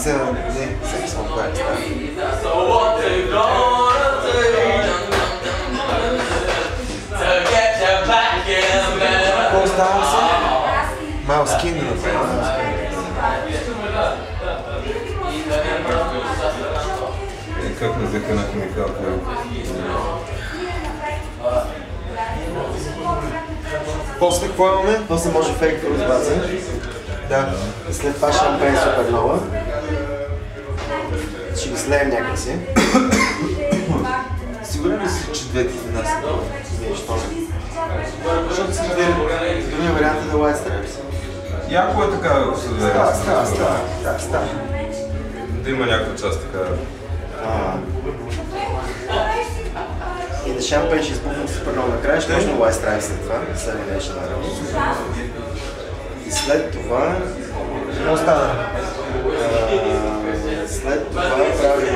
Не, всеки сам това е става. Какво става се? Малскин да направим. Как навика на химикалка? После какво имаме? После може фейк розбаца. Да. След това шампейн супернова. Ще ги слеем някакси. Сигурен ли си, че двете вина са добре? Не, що не? Защото си другия вариант е да White Stripes. Яко е така, ако се даде. Става. Да има някаква част така. И да шампейн ще изпухнат супернова накрая, ще може на White Stripes след това. Селинейшн наравно. И след това... Какво стана? След това правим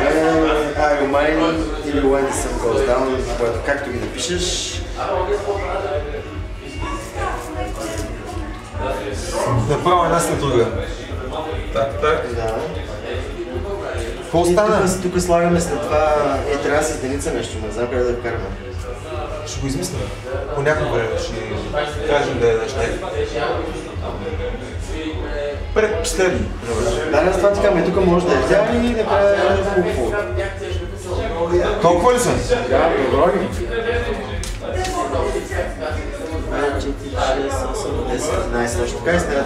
Iron Mine или When the Sun Goes Down, което както ги напишеш. Направо една след друга. Так. Да. Какво стана? Тук слагаме след това трябва да си единица нещо, не знам къде да вкараме. Ще го измислим. По някакво време ще кажем да е нещо. Предпоследно. Да, това така, тук може да е взял и да прави хубаво. Толкова ли са? Да, добро ги. 4, 6, 8, 10, 11, нещо така и след 12.